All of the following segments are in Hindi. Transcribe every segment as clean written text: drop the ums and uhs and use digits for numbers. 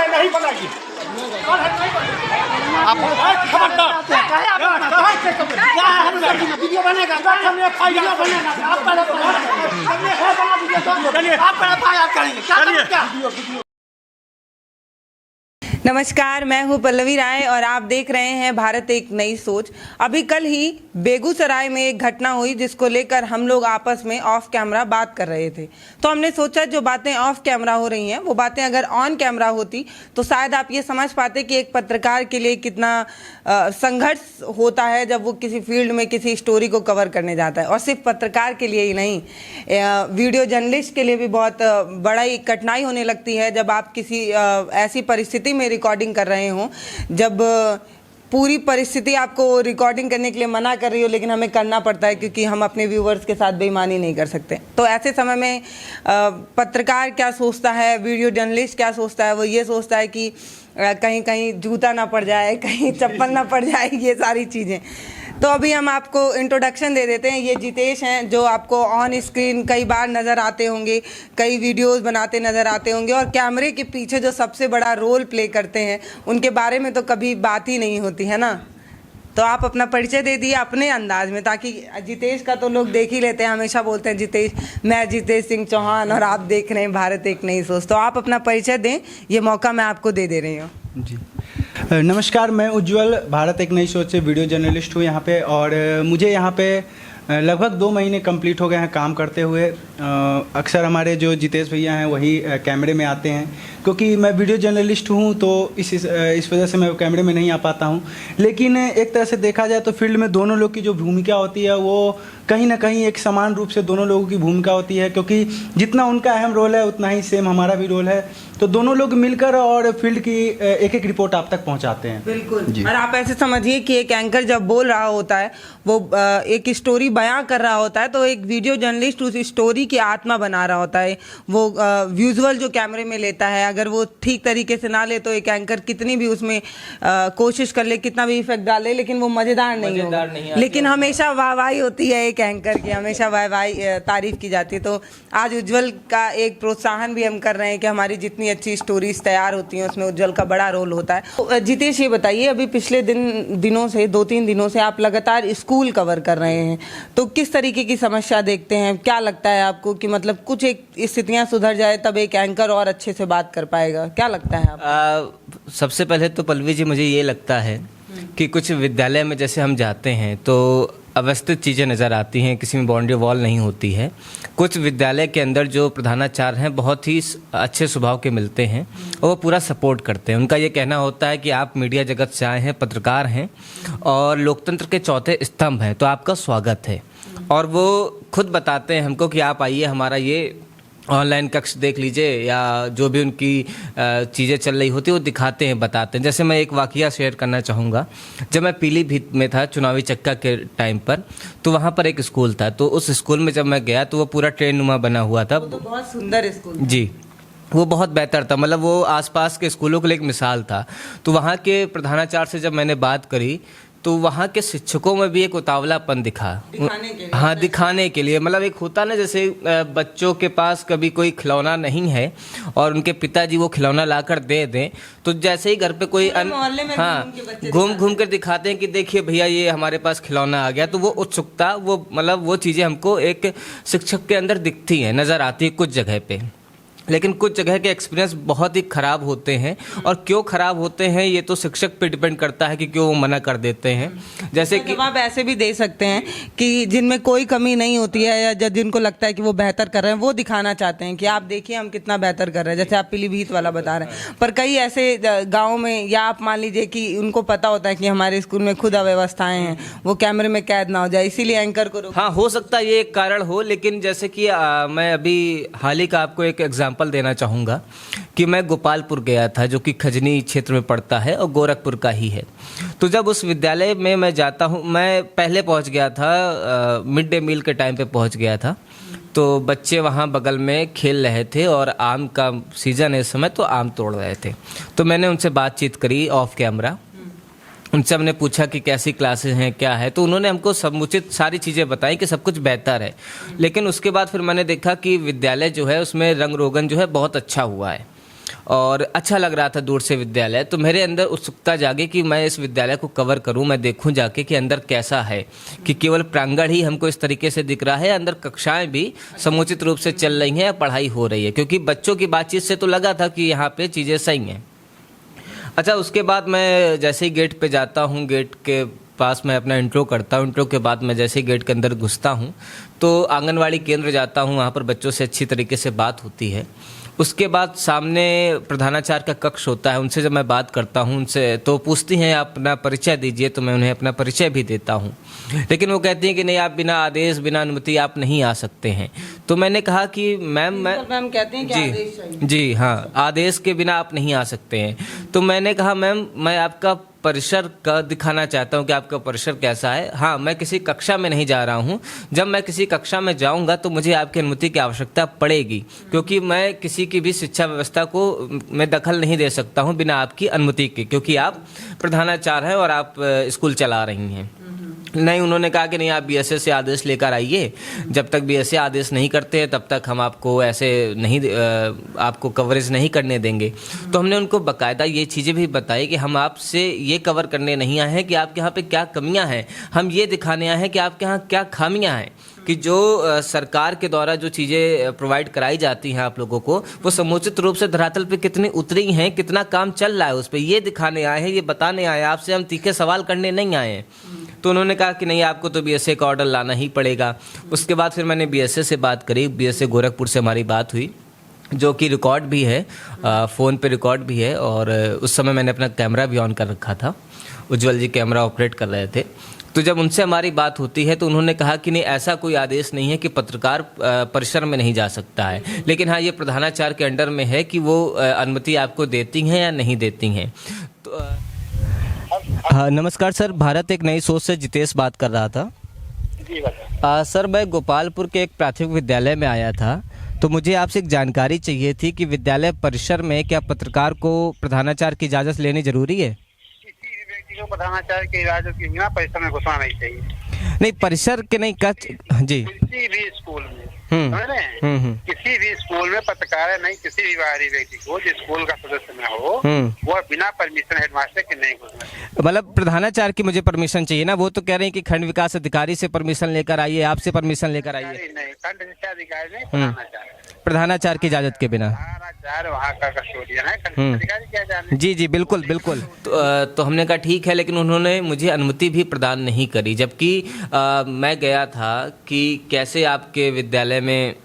नहीं बनाइए। आप खबरदार वीडियो बनेगा, नमस्कार, मैं हूं पल्लवी राय और आप देख रहे हैं भारत एक नई सोच। अभी कल ही बेगूसराय में एक घटना हुई जिसको लेकर हम लोग आपस में ऑफ कैमरा बात कर रहे थे। तो हमने सोचा जो बातें ऑफ कैमरा हो रही हैं वो बातें अगर ऑन कैमरा होती तो शायद आप ये समझ पाते कि एक पत्रकार के लिए कितना संघर्ष होता है जब वो किसी फील्ड में किसी स्टोरी को कवर करने जाता है। और सिर्फ पत्रकार के लिए ही नहीं, वीडियो जर्नलिस्ट के लिए भी बहुत बड़ा ही कठिनाई होने लगती है जब आप किसी ऐसी परिस्थिति में रिकॉर्डिंग कर रहे हो जब पूरी परिस्थिति आपको रिकॉर्डिंग करने के लिए मना कर रही हो, लेकिन हमें करना पड़ता है क्योंकि हम अपने व्यूवर्स के साथ बेईमानी नहीं कर सकते। तो ऐसे समय में पत्रकार क्या सोचता है, वीडियो जर्नलिस्ट क्या सोचता है, वो ये सोचता है कि कहीं कहीं जूता ना पड़ जाए, कहीं चप्पल ना पड़ जाए, ये सारी चीज़ें। तो अभी हम आपको इंट्रोडक्शन दे देते हैं। ये जितेश हैं जो आपको ऑन स्क्रीन कई बार नज़र आते होंगे, कई वीडियोस बनाते नज़र आते होंगे और कैमरे के पीछे जो सबसे बड़ा रोल प्ले करते हैं उनके बारे में तो कभी बात ही नहीं होती है ना। तो आप अपना परिचय दे दिए अपने अंदाज में, ताकि जितेश का तो लोग देख ही लेते हैं, हमेशा बोलते हैं जितेश, मैं जितेश सिंह चौहान और आप देख रहे हैं भारत एक नई सोच। तो आप अपना परिचय दें, ये मौका मैं आपको दे रही हूँ। जी नमस्कार, मैं उज्ज्वल भारत एक नई सोच से वीडियो जर्नलिस्ट हूँ यहाँ पे। और मुझे यहाँ पे लगभग 2 महीने कंप्लीट हो गए हैं काम करते हुए। अक्सर हमारे जो जितेश भैया हैं वही कैमरे में आते हैं, क्योंकि मैं वीडियो जर्नलिस्ट हूँ तो इस वजह से मैं कैमरे में नहीं आ पाता हूँ। लेकिन एक तरह से देखा जाए तो फील्ड में दोनों लोग की जो भूमिका होती है वो कहीं ना कहीं एक समान रूप से दोनों लोगों की भूमिका होती है, क्योंकि जितना उनका अहम रोल है उतना ही सेम हमारा भी रोल है। तो दोनों लोग मिलकर और फील्ड की एक एक रिपोर्ट आप तक पहुंचाते हैं। बिल्कुल। और आप ऐसे समझिए कि एक एंकर जब बोल रहा होता है, वो एक स्टोरी बयां कर रहा होता है, तो एक वीडियो जर्नलिस्ट उस स्टोरी की आत्मा बना रहा होता है। वो विजुअल जो कैमरे में लेता है, अगर वो ठीक तरीके से ना ले तो एक एंकर कितनी भी उसमें कोशिश कर ले, कितना भी इफेक्ट डाले, लेकिन वो मजेदार नहीं होगा। लेकिन हमेशा वाहवाही होती है एक एंकर की, हमेशा वाहवाही तारीफ की जाती है। तो आज उज्ज्वल का एक प्रोत्साहन भी हम कर रहे हैं कि हमारी जितनी अच्छी स्टोरीज तैयार होती हैं उसमें उज्ज्वल का बड़ा रोल होता है। तो जितेश ये बताइए, अभी पिछले दिनों से 2-3 दिनों से आप लगातार स्कूल कवर कर रहे हैं, तो किस तरीके की समस्या देखते हैं? क्या लगता है आपको कि मतलब कुछ एक स्थितियां सुधर जाए तब एक एंकर और अच्छे से बात कर पाएगा? क्या लगता है आपको? सबसे पहले तो पल्लवी जी, मुझे ये लगता है कि कुछ विद्यालय में जैसे हम जाते हैं तो अवस्थित चीज़ें नज़र आती हैं, किसी में बाउंड्री वॉल नहीं होती है। कुछ विद्यालय के अंदर जो प्रधानाचार्य हैं बहुत ही अच्छे स्वभाव के मिलते हैं और वो पूरा सपोर्ट करते हैं। उनका ये कहना होता है कि आप मीडिया जगत से आए हैं, पत्रकार हैं और लोकतंत्र के चौथे स्तंभ हैं, तो आपका स्वागत है। और वो खुद बताते हैं हमको कि आप आइए, हमारा ये ऑनलाइन कक्ष देख लीजिए, या जो भी उनकी चीज़ें चल रही होती है वो दिखाते हैं, बताते हैं। जैसे मैं एक वाकया शेयर करना चाहूँगा। जब मैं पीलीभीत में था चुनावी चक्का के टाइम पर, तो वहाँ पर एक स्कूल था। तो उस स्कूल में जब मैं गया तो वो पूरा ट्रेन नुमा बना हुआ था। तो बहुत सुंदर स्कूल जी, वो बहुत बेहतर था, मतलब वो आसपास के स्कूलों के लिए एक मिसाल था। तो वहाँ के प्रधानाचार्य से जब मैंने बात करी तो वहाँ के शिक्षकों में भी एक उतावलापन दिखा, दिखाने के लिए। मतलब एक होता ना, जैसे बच्चों के पास कभी कोई खिलौना नहीं है और उनके पिताजी वो खिलौना लाकर दे दें, तो जैसे ही घर पे कोई घूम घूम कर दिखाते हैं कि देखिए भैया ये हमारे पास खिलौना आ गया, तो वो उत्सुकता, वो मतलब वो चीज़ें हमको एक शिक्षक के अंदर दिखती हैं, नज़र आती है कुछ जगह पे। लेकिन कुछ जगह के एक्सपीरियंस बहुत ही ख़राब होते हैं, और क्यों ख़राब होते हैं ये तो शिक्षक पे डिपेंड करता है कि क्यों वो मना कर देते हैं। जैसे कि आप ऐसे भी दे सकते हैं कि जिनमें कोई कमी नहीं होती है या जिनको लगता है कि वो बेहतर कर रहे हैं, वो दिखाना चाहते हैं कि आप देखिए हम कितना बेहतर कर रहे हैं, जैसे आप पीलीभीत वाला बता रहे हैं। पर कई ऐसे गाँव में, या आप मान लीजिए कि उनको पता होता है कि हमारे स्कूल में खुद अव्यवस्थाएँ हैं, वो कैमरे में कैद ना हो जाए, इसीलिए एंकर को हाँ, हो सकता है ये एक कारण हो। लेकिन जैसे कि मैं अभी हाल ही का आपको एक एग्जाम्पल देना चाहूँगा कि मैं गोपालपुर गया था, जो कि खजनी क्षेत्र में पड़ता है और गोरखपुर का ही है। तो जब उस विद्यालय में मैं जाता हूँ, मैं पहले पहुँच गया था, मिड डे मील के टाइम पे पहुँच गया था। तो बच्चे वहाँ बगल में खेल रहे थे और आम का सीज़न है इस समय, तो आम तोड़ रहे थे। तो मैंने उनसे बातचीत करी ऑफ कैमरा। उनसे हमने पूछा कि कैसी क्लासेस हैं, क्या है, तो उन्होंने हमको समुचित सारी चीज़ें बताई कि सब कुछ बेहतर है। लेकिन उसके बाद फिर मैंने देखा कि विद्यालय जो है उसमें रंग रोगन जो है बहुत अच्छा हुआ है। और अच्छा लग रहा था दूर से विद्यालय। तो मेरे अंदर उत्सुकता जागी कि मैं इस विद्यालय को कवर करूं, मैं देखूं जाके कि अंदर कैसा है, कि केवल प्रांगण ही हमको इस तरीके से दिख रहा है, अंदर कक्षाएं भी समुचित रूप से चल रही हैं, पढ़ाई हो रही है, क्योंकि बच्चों की बातचीत से तो लगा था कि यहाँ पे चीज़ें सही हैं। अच्छा, उसके बाद मैं जैसे ही गेट पे जाता हूँ, गेट के पास मैं अपना इंट्रो करता हूँ। इंट्रो के बाद मैं जैसे ही गेट के अंदर घुसता हूँ तो आंगनवाड़ी केंद्र जाता हूँ, वहाँ पर बच्चों से अच्छी तरीके से बात होती है। उसके बाद सामने प्रधानाचार्य का कक्ष होता है, उनसे जब मैं बात करता हूँ उनसे तो पूछती हैं आप अपना परिचय दीजिए, तो मैं उन्हें अपना परिचय भी देता हूँ, लेकिन वो कहती हैं कि नहीं, आप बिना आदेश बिना अनुमति आप नहीं आ सकते हैं। तो मैंने कहा कि मैम कहते हैं कि आदेश चाहिए। जी हाँ, आदेश के बिना आप नहीं आ सकते हैं। तो मैंने कहा मैम, मैं आपका परिसर का दिखाना चाहता हूँ कि आपका परिसर कैसा है। हाँ, मैं किसी कक्षा में नहीं जा रहा हूँ, जब मैं किसी कक्षा में जाऊँगा तो मुझे आपकी अनुमति की आवश्यकता पड़ेगी, क्योंकि मैं किसी की भी शिक्षा व्यवस्था को मैं दखल नहीं दे सकता हूँ बिना आपकी अनुमति के, क्योंकि आप प्रधानाचार्य हैं और आप स्कूल चला रही हैं। नहीं, उन्होंने कहा कि नहीं, आप बीएसए से आदेश लेकर आइए, जब तक बीएसए आदेश नहीं करते हैं तब तक हम आपको ऐसे नहीं आपको कवरेज नहीं करने देंगे। तो हमने उनको बाकायदा ये चीज़ें भी बताई कि हम आपसे ये कवर करने नहीं आए हैं कि आपके यहाँ पे क्या कमियां हैं, हम ये दिखाने आए हैं कि आपके यहाँ क्या खामियां हैं, कि जो सरकार के द्वारा जो चीज़ें प्रोवाइड कराई जाती हैं आप लोगों को, वो समुचित रूप से धरातल पे कितनी उतरी हैं, कितना काम चल रहा है उस पर, ये दिखाने आए हैं, ये बताने आए हैं। आपसे हम तीखे सवाल करने नहीं आए हैं। तो उन्होंने कहा कि नहीं, आपको तो बीएसए का ऑर्डर लाना ही पड़ेगा। उसके बाद फिर मैंने बीएसए से बात करी, बीएसए गोरखपुर से हमारी बात हुई, जो कि रिकॉर्ड भी है, फ़ोन पे रिकॉर्ड भी है, और उस समय मैंने अपना कैमरा भी ऑन कर रखा था, उज्ज्वल जी कैमरा ऑपरेट कर रहे थे। तो जब उनसे हमारी बात होती है तो उन्होंने कहा कि नहीं, ऐसा कोई आदेश नहीं है कि पत्रकार परिसर में नहीं जा सकता है, लेकिन हाँ, ये प्रधानाचार्य के अंडर में है कि वो अनुमति आपको देती हैं या नहीं देती हैं। तो हाँ, नमस्कार सर, भारत एक नई सोच से जितेश बात कर रहा था। जी बता। सर, मैं गोपालपुर के एक प्राथमिक विद्यालय में आया था, तो मुझे आपसे एक जानकारी चाहिए थी कि विद्यालय परिसर में क्या पत्रकार को प्रधानाचार्य की इजाज़त लेनी जरूरी है? किसी भी व्यक्ति को प्रधानाचार्य की इजाजत के बिना परिसर में घुसना नहीं चाहिए। नहीं, परिसर के नहीं जी, किसी भी स्कूल में, समझ रहे हैं? किसी भी स्कूल में पत्रकार नहीं, किसी भी बाहरी व्यक्ति को जो स्कूल का सदस्य न हो, वो बिना परमिशन हेडमास्टर के नहीं घुसना। मतलब प्रधानाचार्य की मुझे परमिशन चाहिए ना? वो तो कह रहे हैं कि खंड विकास अधिकारी से परमिशन लेकर आइए, आपसे परमिशन लेकर आइए। नहीं, खंड शिक्षा अधिकारी नहीं, प्रधानाचार्य की इजाजत के बिना। वहाँ का कस्टोडियन है, खंड अधिकारी क्या जाने। जी जी, बिल्कुल बिल्कुल। तो हमने कहा ठीक है, लेकिन उन्होंने मुझे अनुमति भी प्रदान नहीं करी, जबकि मैं गया था कि कैसे आपके विद्यालय में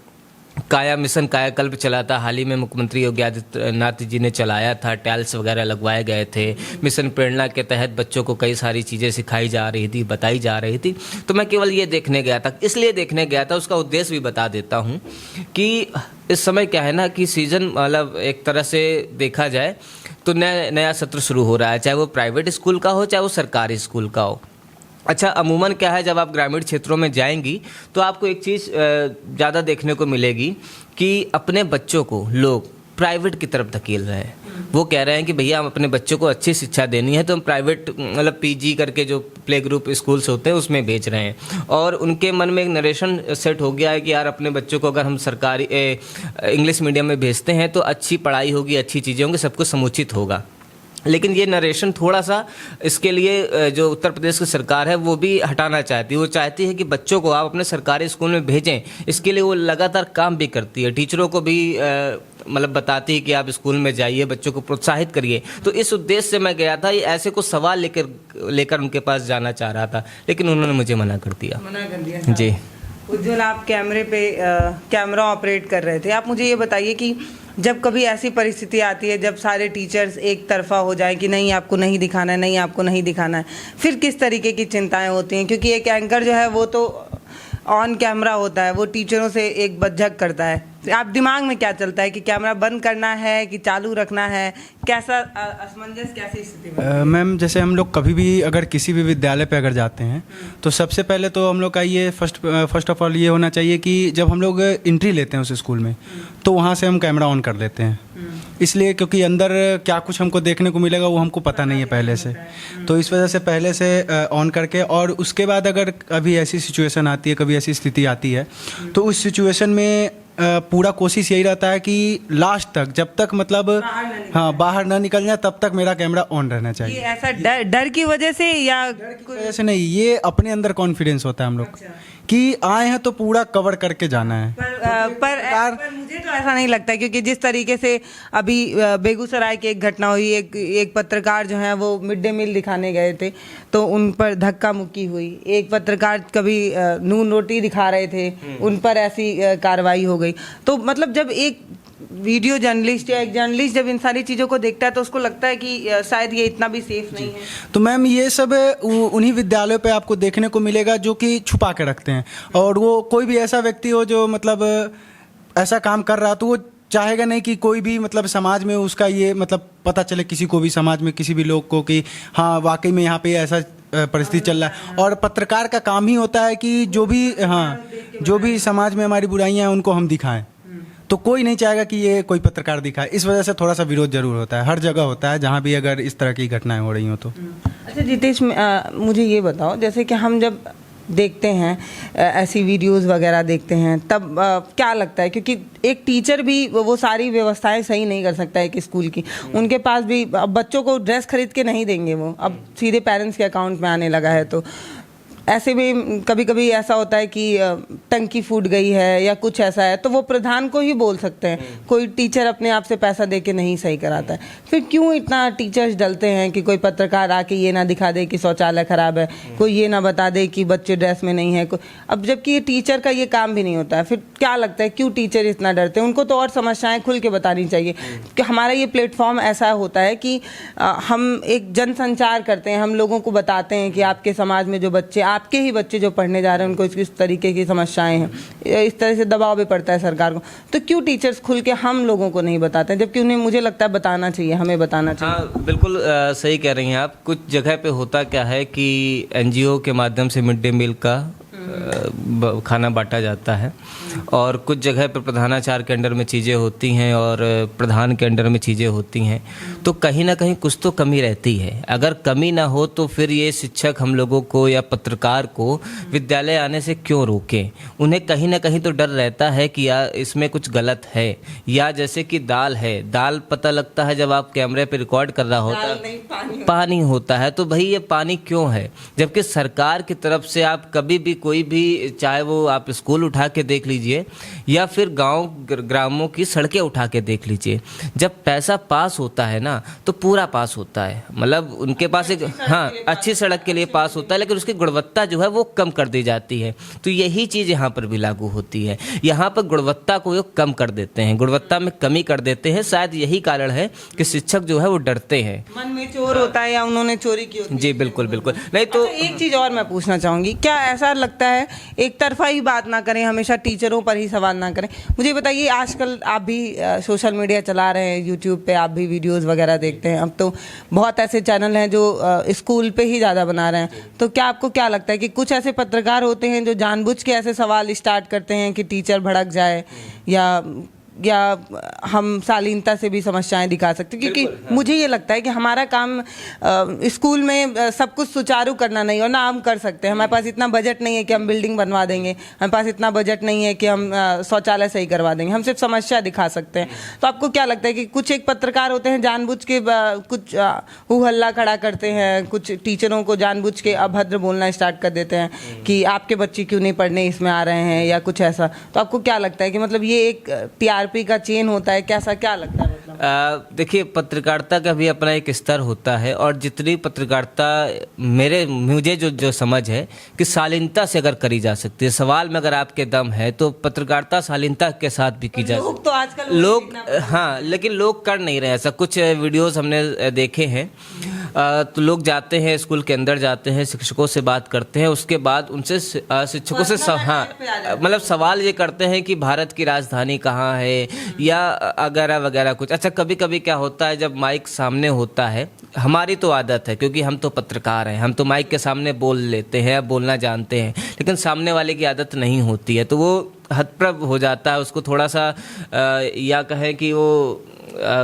काया मिशन कायाकल्प चला था, हाल ही में मुख्यमंत्री योगी आदित्यनाथ जी ने चलाया था, टाइल्स वगैरह लगवाए गए थे। मिशन प्रेरणा के तहत बच्चों को कई सारी चीज़ें सिखाई जा रही थी, बताई जा रही थी। तो मैं केवल ये देखने गया था, इसलिए देखने गया था, उसका उद्देश्य भी बता देता हूँ कि इस समय क्या है ना कि सीज़न, मतलब एक तरह से देखा जाए तो नया सत्र शुरू हो रहा है, चाहे वो प्राइवेट स्कूल का हो चाहे वो सरकारी स्कूल का हो। अच्छा, अमूमन क्या है, जब आप ग्रामीण क्षेत्रों में जाएंगी तो आपको एक चीज़ ज़्यादा देखने को मिलेगी कि अपने बच्चों को लोग प्राइवेट की तरफ धकेल रहे हैं। वो कह रहे हैं कि भैया हम अपने बच्चों को अच्छी शिक्षा देनी है तो हम प्राइवेट, मतलब पीजी करके जो प्ले ग्रुप स्कूल्स होते हैं उसमें भेज रहे हैं, और उनके मन में एक नरेशन सेट हो गया है कि यार अपने बच्चों को अगर हम सरकारी इंग्लिश मीडियम में भेजते हैं तो अच्छी पढ़ाई होगी, अच्छी चीज़ें होंगी, सब कुछ समुचित होगा। लेकिन ये नरेशन थोड़ा सा, इसके लिए जो उत्तर प्रदेश की सरकार है वो भी हटाना चाहती है। वो चाहती है कि बच्चों को आप अपने सरकारी स्कूल में भेजें, इसके लिए वो लगातार काम भी करती है, टीचरों को भी मतलब बताती है कि आप स्कूल में जाइए, बच्चों को प्रोत्साहित करिए। तो इस उद्देश्य से मैं गया था, ये ऐसे कुछ सवाल लेकर उनके पास जाना चाह रहा था, लेकिन उन्होंने मुझे मना कर दिया। जी उज्ज्वल, आप कैमरे पे कैमरा ऑपरेट कर रहे थे, आप मुझे ये बताइए कि जब कभी ऐसी परिस्थिति आती है जब सारे टीचर्स एक तरफा हो जाए कि नहीं आपको नहीं दिखाना है, नहीं आपको नहीं दिखाना है, फिर किस तरीके की चिंताएं होती हैं? क्योंकि एक एंकर जो है वो तो ऑन कैमरा होता है, वो टीचरों से एक बज्झक करता है। आप दिमाग में क्या चलता है कि कैमरा बंद करना है कि चालू रखना है? कैसा असमंजस, कैसी स्थिति में? मैम, जैसे हम लोग कभी भी अगर किसी भी विद्यालय पे अगर जाते हैं तो सबसे पहले तो हम लोग का ये फर्स्ट ऑफ ऑल ये होना चाहिए कि जब हम लोग एंट्री लेते हैं उस स्कूल में तो वहाँ से हम कैमरा ऑन कर लेते हैं, इसलिए क्योंकि अंदर क्या कुछ हमको देखने को मिलेगा वो हमको पता नहीं है पहले से। तो इस वजह से पहले से ऑन करके, और उसके बाद अगर अभी ऐसी सिचुएशन आती है, कभी ऐसी स्थिति आती है तो उस सिचुएशन में पूरा कोशिश यही रहता है कि लास्ट तक, जब तक मतलब हाँ बाहर ना निकल जाए तब तक मेरा कैमरा ऑन रहना चाहिए। ये ऐसा डर की वजह से या ऐसे नहीं, ये अपने अंदर कॉन्फिडेंस होता है हम लोग कि आए हैं तो पूरा कवर करके जाना है। पर मुझे तो ऐसा नहीं लगता, क्योंकि जिस तरीके से अभी बेगूसराय की एक घटना हुई, एक पत्रकार जो है वो मिड डे मील दिखाने गए थे तो उन पर धक्का मुक्की हुई। एक पत्रकार कभी नून रोटी दिखा रहे थे, उन पर ऐसी कार्रवाई हो गई। तो मतलब जब एक वीडियो जर्नलिस्ट या एक जर्नलिस्ट जब इन सारी चीज़ों को देखता है तो उसको लगता है कि शायद ये इतना भी सेफ नहीं है। तो मैम ये सब उन्हीं विद्यालयों पे आपको देखने को मिलेगा जो कि छुपा के रखते हैं, और वो कोई भी ऐसा व्यक्ति हो जो मतलब ऐसा काम कर रहा तो वो चाहेगा नहीं कि कोई भी मतलब समाज में उसका ये मतलब पता चले, किसी को भी समाज में किसी भी लोग को कि हाँ वाकई में यहाँ पे ऐसा परिस्थिति चल रहा है। और पत्रकार का काम ही होता है कि जो भी समाज में हमारी बुराइयाँ हैं उनको हम दिखाएं। तो कोई नहीं चाहेगा कि ये कोई पत्रकार दिखाए, इस वजह से थोड़ा सा विरोध जरूर होता है, हर जगह होता है जहाँ भी अगर इस तरह की घटनाएं हो रही हो तो। अच्छा जितेश, मुझे ये बताओ, जैसे कि हम जब देखते हैं ऐसी वीडियोस वगैरह देखते हैं तब क्या लगता है, क्योंकि एक टीचर भी वो सारी व्यवस्थाएं सही नहीं कर सकता है एक स्कूल की। उनके पास भी अब बच्चों को ड्रेस खरीद के नहीं देंगे, वो अब सीधे पेरेंट्स के अकाउंट में आने लगा है। तो ऐसे भी कभी कभी ऐसा होता है कि टंकी फूट गई है या कुछ ऐसा है तो वो प्रधान को ही बोल सकते हैं, कोई टीचर अपने आप से पैसा दे के नहीं सही कराता है। फिर क्यों इतना टीचर्स डलते हैं कि कोई पत्रकार आके ये ना दिखा दे कि शौचालय खराब है, कोई ये ना बता दे कि बच्चे ड्रेस में नहीं है। अब जबकि ये टीचर का ये काम भी नहीं होता है, फिर क्या लगता है क्यों टीचर इतना डरते हैं? उनको तो और समस्याएं खुल के बतानी चाहिए कि हमारा ये प्लेटफॉर्म ऐसा होता है कि हम एक जनसंचार करते हैं, हम लोगों को बताते हैं कि आपके समाज में जो बच्चे, आपके ही बच्चे जो पढ़ने जा रहे हैं, उनको इस तरीके की समस्याएं हैं, इस तरह से दबाव भी पड़ता है सरकार को। तो क्यों टीचर्स खुल के हम लोगों को नहीं बताते हैं, जबकि उन्हें मुझे लगता है बताना चाहिए, हमें बताना चाहिए। हाँ बिल्कुल सही कह रही हैं आप। कुछ जगह पे होता क्या है कि एनजीओ के माध्यम से मिड डे मील का खाना बांटा जाता है, और कुछ जगह पर प्रधानाचार्य के अंडर में चीज़ें होती हैं और प्रधान के अंडर में चीज़ें होती हैं। तो कहीं ना कहीं कुछ तो कमी रहती है। अगर कमी ना हो तो फिर ये शिक्षक हम लोगों को या पत्रकार को विद्यालय आने से क्यों रोकें? उन्हें कहीं ना कहीं तो डर रहता है कि यार इसमें कुछ गलत है, या जैसे कि दाल है, दाल पता लगता है जब आप कैमरे पे रिकॉर्ड कर रहा होता है पानी होता है, तो भाई ये पानी क्यों है? जबकि सरकार की तरफ से आप कभी भी कोई भी, चाहे वो आप स्कूल उठा के देख लीजिए या फिर गांव ग्रामों की सड़कें उठा के देख लीजिए, जब पैसा पास होता है ना तो पूरा पास होता है। मतलब उनके पास एक अच्छी सड़क के लिए पास होता है, लेकिन उसकी गुणवत्ता जो है वो कम कर दी जाती है। तो यही चीज़ यहाँ पर भी लागू होती है। यहाँ पर गुणवत्ता को वो कम कर देते हैं, गुणवत्ता में कमी कर देते हैं। शायद यही कारण है कि शिक्षक जो है वो डरते हैं, मन में चोर होता है या उन्होंने चोरी की होती है। जी बिल्कुल बिल्कुल। नहीं तो एक चीज़ और मैं पूछना चाहूँगी, क्या ऐसा लगता है एक तरफा ही बात ना करें, हमेशा टीचरों पर ही सवाल ना करें? मुझे बताइए, आजकल आप भी सोशल मीडिया चला रहे हैं, यूट्यूब पे आप भी वीडियोस वगैरह देखते हैं, अब तो बहुत ऐसे चैनल हैं जो स्कूल पे ही ज़्यादा बना रहे हैं। तो क्या आपको क्या लगता है कि कुछ ऐसे पत्रकार होते हैं जो जानबूझ के ऐसे सवाल स्टार्ट करते हैं कि टीचर भड़क जाए, या हम शालीनता से भी समस्याएं दिखा सकते हैं? क्योंकि मुझे ये लगता है कि हमारा काम स्कूल में सब कुछ सुचारू करना नहीं, और ना हम कर सकते हैं। हमारे पास इतना बजट नहीं है कि हम बिल्डिंग बनवा देंगे, हमारे पास इतना बजट नहीं है कि हम शौचालय सही करवा देंगे, हम सिर्फ समस्या दिखा सकते हैं। तो आपको क्या लगता है कि कुछ एक पत्रकार होते हैं जानबूझ के कुछ हू हल्ला खड़ा करते हैं, कुछ टीचरों को जानबूझ के अभद्र बोलना स्टार्ट कर देते हैं कि आपके बच्चे क्यों नहीं पढ़ने इसमें आ रहे हैं या कुछ ऐसा? तो आपको क्या लगता है कि मतलब ये एक टीआरपी का चेन होता है, कैसा क्या लगता है? मतलब देखिए, पत्रकारिता का भी अपना एक स्तर होता है, और जितनी पत्रकारिता मुझे जो समझ है कि शालीनता से अगर करी जा सकती है, सवाल में अगर आपके दम है तो पत्रकारिता शालीनता के साथ भी की जा सकती है। तो आजकल लोग लेकिन लोग कर नहीं रहे ऐसा। कुछ वीडियोस हमने देखे हैं, तो लोग जाते हैं स्कूल के अंदर, जाते हैं शिक्षकों से बात करते हैं, उसके बाद उनसे शिक्षकों से मतलब सवाल ये करते हैं कि भारत की राजधानी कहाँ है या वगैरह वगैरह कुछ। अच्छा, कभी कभी क्या होता है जब माइक सामने होता है, हमारी तो आदत है क्योंकि हम तो पत्रकार हैं, हम तो माइक के सामने बोल लेते हैं, बोलना जानते हैं, लेकिन सामने वाले की आदत नहीं होती है, तो वो हतप्रभ हो जाता है। उसको थोड़ा सा या कहें कि वो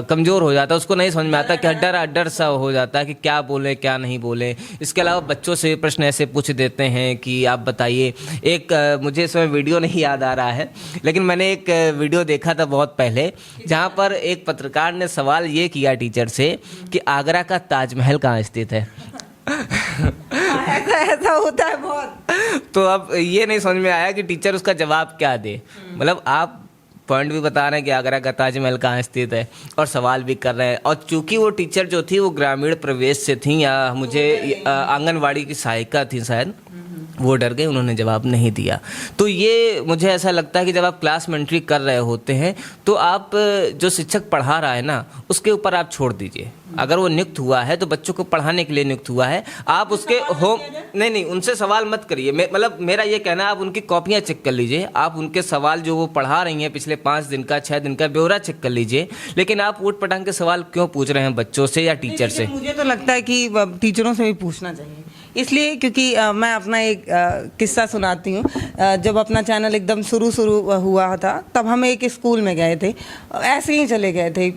कमज़ोर हो जाता है, उसको नहीं समझ में आता, कि डर सा हो जाता है कि क्या बोले क्या नहीं बोले। इसके अलावा बच्चों से प्रश्न ऐसे पूछ देते हैं कि आप बताइए। एक मुझे इस समय वीडियो नहीं याद आ रहा है, लेकिन मैंने एक वीडियो देखा था बहुत पहले, जहाँ पर एक पत्रकार ने सवाल ये किया टीचर से कि आगरा का ताजमहल कहाँ स्थित है। ऐसा होता है बहुत। तो अब ये नहीं समझ में आया कि टीचर उसका जवाब क्या दे। मतलब आप पॉइंट भी बता रहे हैं कि आगरा का ताजमहल कहाँ स्थित है और सवाल भी कर रहे हैं, और चूंकि वो टीचर जो थी वो ग्रामीण प्रवेश से थी, या मुझे आंगनवाड़ी की सहायिका थी शायद, वो डर गए, उन्होंने जवाब नहीं दिया। तो ये मुझे ऐसा लगता है कि जब आप क्लास में एंट्री कर रहे होते हैं तो आप जो शिक्षक पढ़ा रहा है ना, उसके ऊपर आप छोड़ दीजिए। अगर वो नियुक्त हुआ है तो बच्चों को पढ़ाने के लिए नियुक्त हुआ है, आप उसके होम नहीं उनसे सवाल मत करिए। मतलब मेरा ये कहना है, आप उनकी कॉपियाँ चेक कर लीजिए, आप उनके सवाल जो वो पढ़ा रही हैं पिछले 5 दिन का 6 दिन का ब्यौरा चेक कर लीजिए, लेकिन आप ऊट पटांग के सवाल क्यों पूछ रहे हैं बच्चों से या टीचर से? मुझे तो लगता है कि टीचरों से भी पूछना चाहिए, इसलिए क्योंकि मैं अपना एक किस्सा सुनाती हूँ। जब अपना चैनल एकदम शुरू हुआ था, तब हम एक स्कूल में गए थे, ऐसे ही चले गए थे।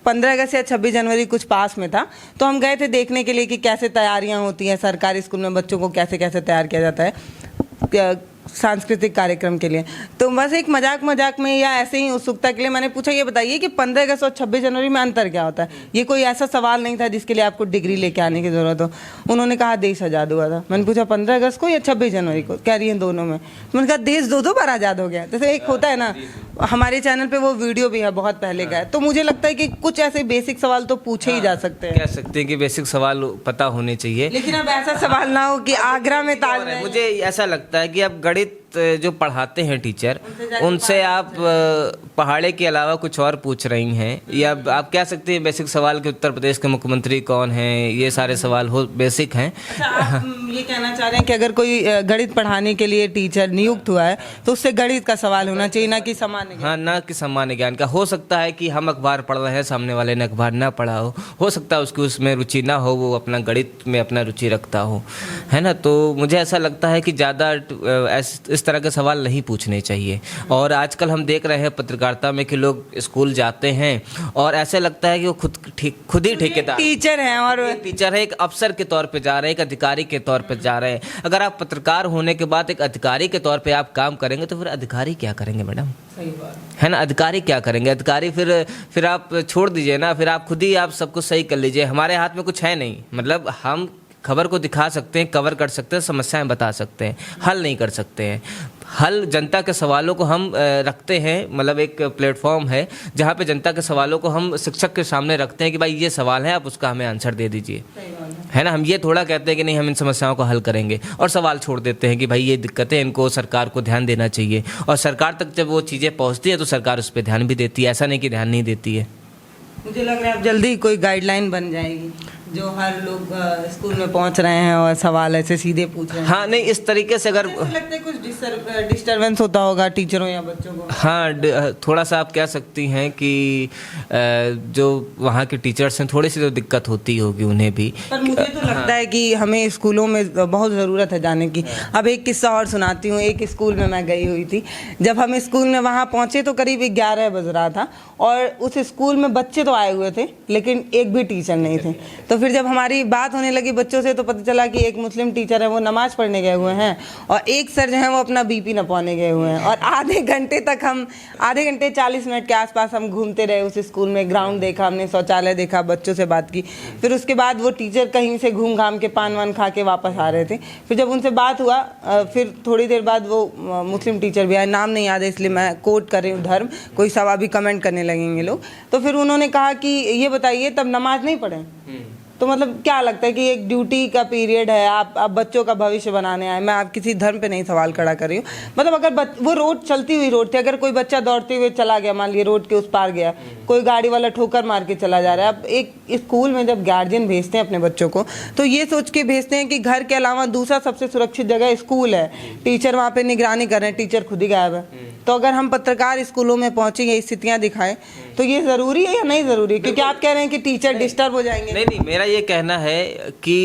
15 अगस्त या 26 जनवरी कुछ पास में था, तो हम गए थे देखने के लिए कि कैसे तैयारियां होती हैं सरकारी स्कूल में, बच्चों को कैसे कैसे तैयार किया जाता है सांस्कृतिक कार्यक्रम के लिए। तो बस एक मजाक में या ऐसे ही उत्सुकता के लिए मैंने पूछा, ये बताइए कि 15 अगस्त और 26 जनवरी में अंतर क्या होता है? ये कोई ऐसा सवाल नहीं था जिसके लिए आपको डिग्री लेके आने की ज़रूरत हो। उन्होंने कहा देश आज़ाद हुआ था। मैंने पूछा 15 अगस्त को या 26 जनवरी को? कह रही हैं दोनों में। मैंने कहा देश दो बार आज़ाद हो गया। जैसे एक होता है ना, हमारे चैनल पे वो वीडियो भी है बहुत पहले का है। तो मुझे लगता है कि कुछ ऐसे बेसिक सवाल तो पूछे ही जा सकते हैं। कह सकते हैं कि बेसिक सवाल पता होने चाहिए, लेकिन अब ऐसा सवाल ना हो कि आगरा में ताजमहल। मुझे ऐसा लगता है कि अब गणित जो पढ़ाते हैं टीचर, उनसे आप पहाड़े के अलावा कुछ और पूछ रही हैं, या आप कह सकते हैं बेसिक सवाल कि उत्तर प्रदेश के मुख्यमंत्री कौन हैं, ये सारे सवाल हो बेसिक हैं। आप ये कहना चाह रहे हैं कि अगर कोई गणित पढ़ाने के लिए टीचर नियुक्त हुआ है तो उससे गणित का सवाल होना चाहिए, ना कि सामान्य ज्ञान। हाँ, ना कि सामान्य ज्ञान का। हो सकता है कि हम अखबार पढ़ रहे हैं, सामने वाले ने अखबार ना पढ़ा हो सकता है उसकी उसमें रुचि ना हो, वो अपना गणित में अपना रुचि रखता हो, है ना। तो मुझे ऐसा लगता है कि ज़्यादा इस तरह के सवाल नहीं पूछने चाहिए। और आजकल हम देख रहे हैं पत्रकारिता में कि लोग स्कूल जाते हैं और ऐसे लगता है कि वो खुद ही ठेकेदार टीचर हैं, और टीचर है, एक अफसर के तौर पे जा रहे हैं, एक अधिकारी के तौर पे जा रहे हैं। अगर आप पत्रकार होने के बाद एक अधिकारी के तौर पे आप काम करेंगे तो फिर अधिकारी क्या करेंगे मैडम? सही बात है ना, अधिकारी क्या करेंगे? अधिकारी फिर आप छोड़ दीजिए ना, फिर आप खुद ही आप सब कुछ सही कर लीजिए। हमारे हाथ में कुछ है नहीं, मतलब हम खबर को दिखा सकते हैं, कवर कर सकते हैं, समस्याएं बता सकते हैं, हल नहीं कर सकते हैं। हल जनता के सवालों को हम रखते हैं, मतलब एक प्लेटफॉर्म है जहाँ पे जनता के सवालों को हम शिक्षक के सामने रखते हैं कि भाई ये सवाल है, आप उसका हमें आंसर दे दीजिए, है ना। हम ये थोड़ा कहते हैं कि नहीं हम इन समस्याओं को हल करेंगे और सवाल छोड़ देते हैं कि भाई ये दिक्कतें, इनको सरकार को ध्यान देना चाहिए। और सरकार तक जब वो चीज़ें पहुँचती है तो सरकार उस पर ध्यान भी देती है, ऐसा नहीं कि ध्यान नहीं देती है। मुझे लग रहा है अब जल्दी कोई गाइडलाइन बन जाएगी जो हर लोग स्कूल में पहुंच रहे हैं और सवाल ऐसे सीधे पूछ रहे हैं। हाँ, नहीं इस तरीके से अगर लगता है कुछ डिस्टर्बेंस होता होगा टीचरों या बच्चों को। हाँ, थोड़ा सा आप कह सकती हैं कि जो वहाँ के टीचर्स हैं थोड़ी सी तो दिक्कत होती होगी उन्हें भी। पर मुझे तो लगता है कि हमें स्कूलों में बहुत ज़रूरत है जाने की। अब एक किस्सा और सुनाती हूँ। एक स्कूल में मैं गई हुई थी। जब हम स्कूल में वहाँ पहुँचे तो करीब 11 बज रहा था और उस स्कूल में बच्चे तो आए हुए थे लेकिन एक भी टीचर नहीं थे। तो फिर जब हमारी बात होने लगी बच्चों से तो पता चला कि एक मुस्लिम टीचर है, वो नमाज पढ़ने गए हुए हैं, और एक सर जो है वो अपना बीपी नपवाने गए हुए हैं। और आधे घंटे 40 मिनट के आसपास हम घूमते रहे उस स्कूल में। ग्राउंड देखा हमने, शौचालय देखा, बच्चों से बात की। फिर उसके बाद वो टीचर कहीं से घूम घाम के पान वान खा के वापस आ रहे थे। फिर जब उनसे बात हुआ, फिर थोड़ी देर बाद वो मुस्लिम टीचर भी आए, नाम नहीं याद है इसलिए मैं कोट कर रही हूँ, धर्म, कोई सवाल भी कमेंट करने लगेंगे लोग। तो फिर उन्होंने कहा कि ये बताइए तब नमाज नहीं पढ़े? तो मतलब क्या लगता है कि एक ड्यूटी का पीरियड है, आप बच्चों का भविष्य बनाने आए। मैं आप किसी धर्म पे नहीं सवाल खड़ा कर रही हूँ। मतलब अगर वो रोड चलती हुई रोड थी, अगर कोई बच्चा दौड़ते हुए चला गया, मान लीजिए रोड के उस पार गया, कोई गाड़ी वाला ठोकर मार के चला जा रहा है। अब एक स्कूल में जब गार्जियन भेजते हैं अपने बच्चों को तो ये सोच के भेजते हैं कि घर के अलावा दूसरा सबसे सुरक्षित जगह स्कूल है, टीचर वहाँ पे निगरानी कर रहे हैं, टीचर खुद ही गायब है। तो अगर हम पत्रकार स्कूलों में पहुंचे ये स्थितियां दिखाएं तो ये ज़रूरी है या नहीं ज़रूरी? क्योंकि आप कह रहे हैं कि टीचर डिस्टर्ब हो जाएंगे। नहीं, मेरा ये कहना है कि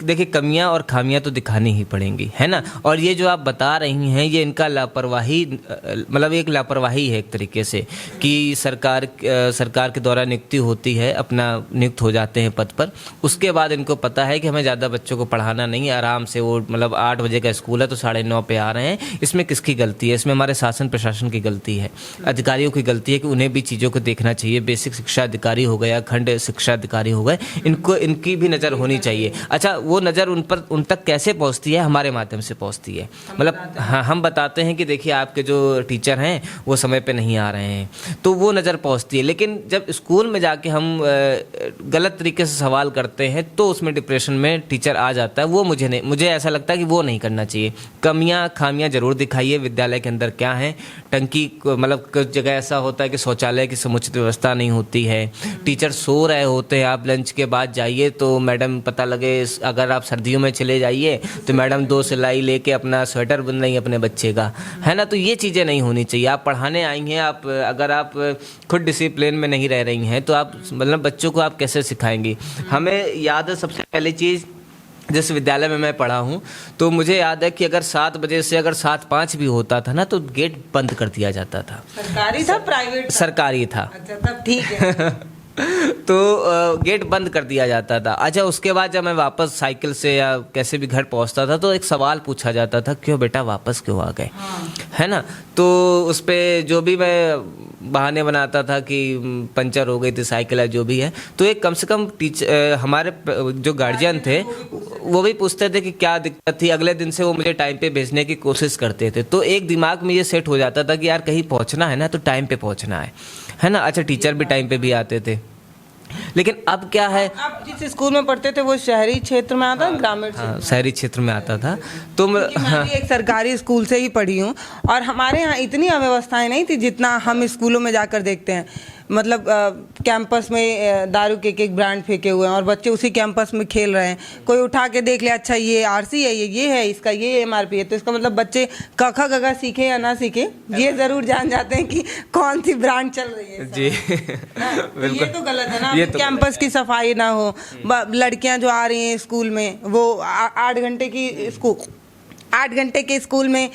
देखिए कमियां और खामियां तो दिखानी ही पड़ेंगी, है ना। और ये जो आप बता रही हैं ये इनका लापरवाही, मतलब एक लापरवाही है एक तरीके से, कि सरकार के द्वारा नियुक्ति होती है, अपना नियुक्त हो जाते हैं पद पर, उसके बाद इनको पता है कि हमें ज़्यादा बच्चों को पढ़ाना नहीं है, आराम से वो मतलब 8 बजे का स्कूल है तो 9:30 पे आ रहे हैं। इसमें किसकी गलती है? इसमें हमारे शासन प्रशासन की गलती है, अधिकारियों की गलती है कि उन्हें भी चीज़ों को देखना चाहिए। बेसिक शिक्षा अधिकारी हो गया, खंड शिक्षा अधिकारी हो गए, इनकी भी नज़र होनी चाहिए। अच्छा, वो नज़र उन तक कैसे पहुँचती है? हमारे माध्यम से पहुँचती है। मतलब हाँ, हम बताते हैं कि देखिए आपके जो टीचर हैं वो समय पे नहीं आ रहे हैं, तो वो नज़र पहुँचती है। लेकिन जब स्कूल में जाके हम गलत तरीके से सवाल करते हैं तो उसमें डिप्रेशन में टीचर आ जाता है। वो मुझे ऐसा लगता है कि वो नहीं करना चाहिए। कमियां खामियां ज़रूर दिखाइए विद्यालय के अंदर क्या है। टंकी मतलब कुछ जगह ऐसा होता है कि शौचालय की समुचित व्यवस्था नहीं होती है, टीचर सो रहे होते हैं, आप लंच के बाद जाइए तो मैडम पता लगे, अगर आप सर्दियों में चले जाइए तो मैडम 2 सिलाई लेके अपना स्वेटर बुन रही अपने बच्चे का, है ना। तो ये चीज़ें नहीं होनी चाहिए। आप पढ़ाने आई हैं, अगर आप खुद डिसिप्लिन में नहीं रह रही हैं तो आप मतलब बच्चों को आप कैसे सिखाएंगी? हमें याद है सबसे पहली चीज़, जिस विद्यालय में मैं पढ़ा हूँ तो मुझे याद है कि अगर 7 बजे से अगर 7:05 भी होता था ना तो गेट बंद कर दिया जाता था। सरकारी था प्राइवेट? सरकारी था। अच्छा, तब ठीक है। तो गेट बंद कर दिया जाता था। अच्छा, उसके बाद जब मैं वापस साइकिल से या कैसे भी घर पहुंचता था तो एक सवाल पूछा जाता था, क्यों बेटा वापस क्यों आ गए? हाँ। है ना। तो उस पर जो भी मैं बहाने बनाता था कि पंचर हो गई थी साइकिल या जो भी है, तो एक कम से कम हमारे जो गार्जियन थे वो भी पूछते थे कि क्या दिक्कत थी। अगले दिन से वो मुझे टाइम पे भेजने की कोशिश करते थे। तो एक दिमाग में ये सेट हो जाता था कि यार कहीं पहुंचना है ना तो टाइम पे पहुंचना है ना। अच्छा, टीचर भी टाइम पे भी आते थे। लेकिन अब क्या है, आप जिस स्कूल में पढ़ते थे वो शहरी क्षेत्र में आता, ग्रामीण? हाँ, शहरी क्षेत्र में आता था। तो मैं भी एक सरकारी स्कूल से ही पढ़ी हूँ और हमारे यहाँ इतनी अव्यवस्थाएं नहीं थी जितना हम स्कूलों में जाकर देखते हैं। मतलब कैंपस में दारू के एक ब्रांड फेंके हुए हैं और बच्चे उसी कैंपस में खेल रहे हैं। कोई उठा के देख ले, अच्छा ये आरसी है, ये है, इसका ये एमआरपी है, तो इसका मतलब बच्चे क ख ग घ सीखे या ना सीखे, ये जरूर जान जाते हैं कि कौन सी ब्रांड चल रही है जी। ये तो गलत है ना। कैंपस की सफाई ना हो, लड़कियां जो आ रही हैं स्कूल में वो 8 घंटे के स्कूल में